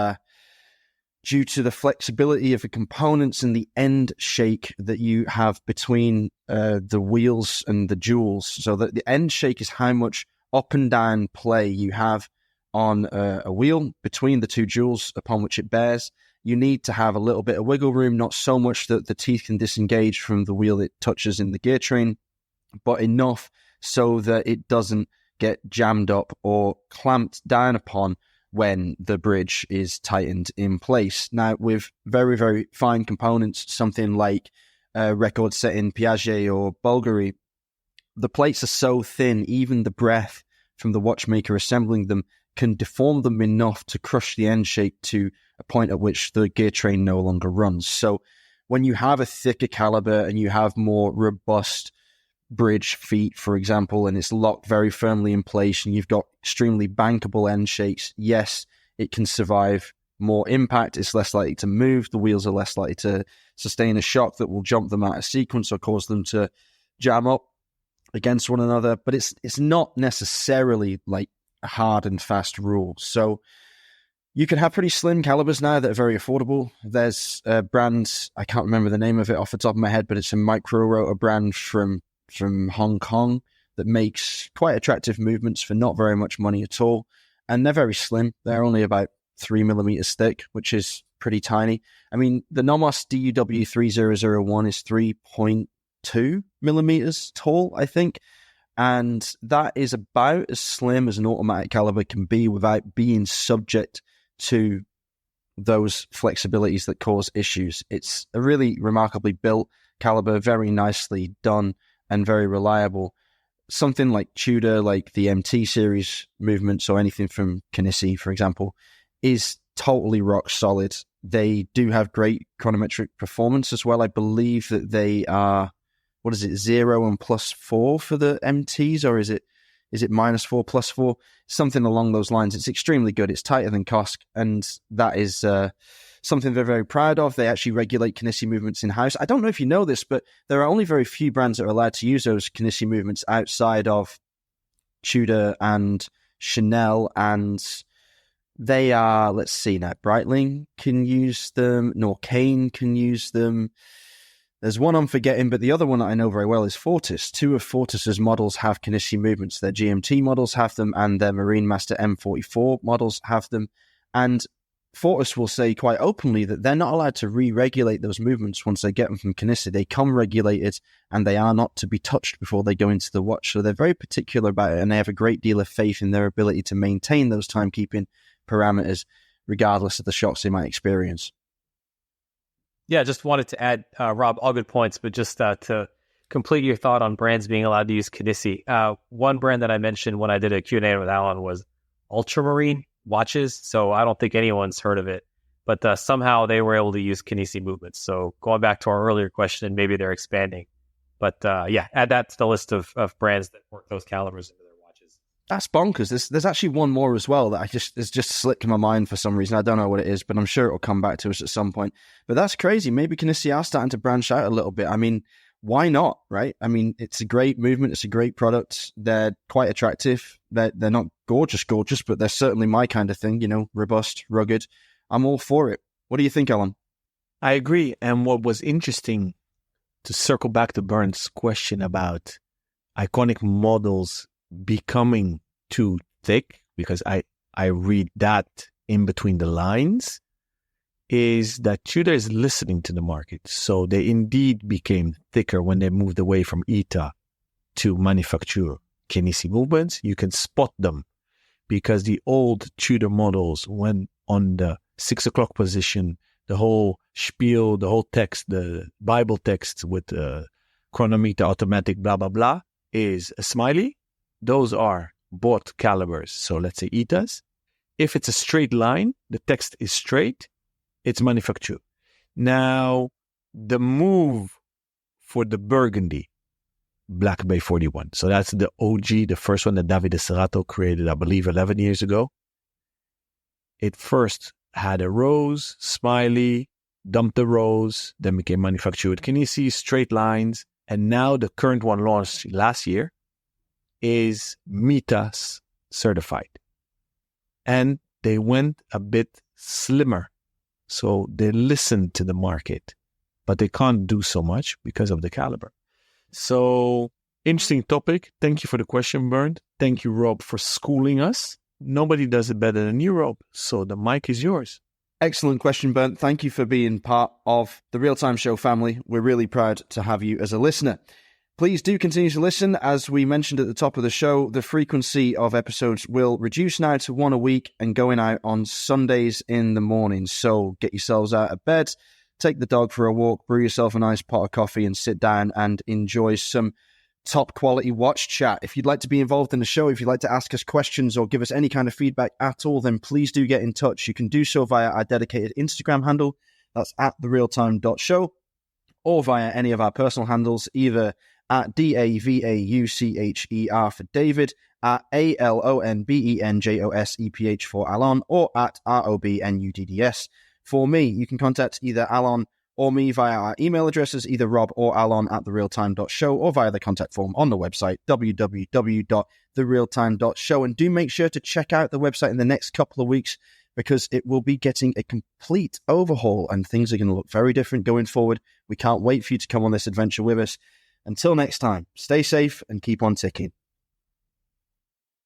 due to the flexibility of the components and the end shake that you have between the wheels and the jewels. So that the end shake is how much up and down play you have on a wheel between the two jewels upon which it bears. You need to have a little bit of wiggle room, not so much that the teeth can disengage from the wheel it touches in the gear train, but enough so that it doesn't get jammed up or clamped down upon when the bridge is tightened in place. Now, with very, very fine components, something like record-setting Piaget or Bulgari, the plates are so thin, even the breath from the watchmaker assembling them can deform them enough to crush the end shape to a point at which the gear train no longer runs. So when you have a thicker caliber and you have more robust bridge feet, for example, and it's locked very firmly in place and you've got extremely bankable end shakes, yes, it can survive more impact. It's less likely to move. The wheels are less likely to sustain a shock that will jump them out of sequence or cause them to jam up against one another. But it's not necessarily like a hard and fast rule. So you can have pretty slim calibers now that are very affordable. There's a brand, I can't remember the name of it off the top of my head, but it's a micro rotor brand from Hong Kong that makes quite attractive movements for not very much money at all. And they're very slim. They're only about 3 millimeters thick, which is pretty tiny. I mean, the Nomos DUW3001 is 3.2 millimeters tall, I think. And that is about as slim as an automatic caliber can be without being subject to those flexibilities that cause issues. It's a really remarkably built caliber, very nicely done and very reliable. Something like Tudor, like the MT series movements or anything from Kinesi, for example, is totally rock solid. They do have great chronometric performance as well. I believe that they are, 0 and +4 for the MTs, or is it -4 +4? Something along those lines. It's extremely good. It's tighter than Kosk, and that is something they're very proud of. They actually regulate Kinesi movements in-house. I don't know if you know this, but there are only very few brands that are allowed to use those Kinesi movements outside of Tudor and Chanel, and they are, let's see now, Breitling can use them, Norcane can use them. There's one I'm forgetting, but the other one that I know very well is Fortis. Two of Fortis's models have Kinesi movements. Their GMT models have them, and their Marine Master M44 models have them. And Fortis will say quite openly that they're not allowed to re-regulate those movements once they get them from Kinesi. They come regulated, and they are not to be touched before they go into the watch. So they're very particular about it, and they have a great deal of faith in their ability to maintain those timekeeping parameters, regardless of the shocks they might experience. Yeah, just wanted to add, Rob, all good points, but just to complete your thought on brands being allowed to use Kinesi. One brand that I mentioned when I did a Q&A with Alan was Ultramarine watches. So I don't think anyone's heard of it, but somehow they were able to use Kinesi movements. So going back to our earlier question, maybe they're expanding. But yeah, add that to the list of brands that work those calibers into their watches. That's bonkers. There's actually one more as well that it's just slipped in my mind for some reason. I don't know what it is, but I'm sure it'll come back to us at some point. But that's crazy. Maybe Kinesi are starting to branch out a little bit. I mean, why not, right? I mean, it's a great movement. It's a great product. They're quite attractive. They're not gorgeous, but they're certainly my kind of thing, robust, rugged. I'm all for it. What do you think, Alan? I agree. And what was interesting, to circle back to Bernd's question about iconic models becoming too thick, because I read that in between the lines, is that Tudor is listening to the market. So they indeed became thicker when they moved away from ETA to manufacture Kinesi movements. You can spot them because the old Tudor models went on the 6 o'clock position, the whole spiel, the whole text, the Bible text with chronometer, automatic, blah, blah, blah, is a smiley. Those are bought calibers. So let's say ETAs. If it's a straight line, the text is straight, it's manufactured. Now, the move for the Burgundy Black Bay 41. So that's the OG, the first one that Davide Serrato created, I believe, 11 years ago. It first had a rose, smiley, dumped the rose, then became manufactured. Can you see straight lines? And now the current one launched last year is MITAS certified. And they went a bit slimmer. So they listen to the market, but they can't do so much because of the caliber. So interesting topic. Thank you for the question, Bernd. Thank you, Rob, for schooling us. Nobody does it better than you, Rob. So the mic is yours. Excellent question, Bernd. Thank you for being part of the Real Time Show family. We're really proud to have you as a listener. Please do continue to listen. As we mentioned at the top of the show, the frequency of episodes will reduce now to one a week and going out on Sundays in the morning. So get yourselves out of bed, take the dog for a walk, brew yourself a nice pot of coffee and sit down and enjoy some top quality watch chat. If you'd like to be involved in the show, if you'd like to ask us questions or give us any kind of feedback at all, then please do get in touch. You can do so via our dedicated Instagram handle. That's at therealtime.show, or via any of our personal handles, either at DAVAUCHER for David, at ALONBENJOSEPH for Alon, or at ROBNUDDS for me. You can contact either Alon or me via our email addresses, either Rob or Alon at therealtime.show, or via the contact form on the website, www.therealtime.show. And do make sure to check out the website in the next couple of weeks, because it will be getting a complete overhaul and things are going to look very different going forward. We can't wait for you to come on this adventure with us. Until next time, stay safe and keep on ticking.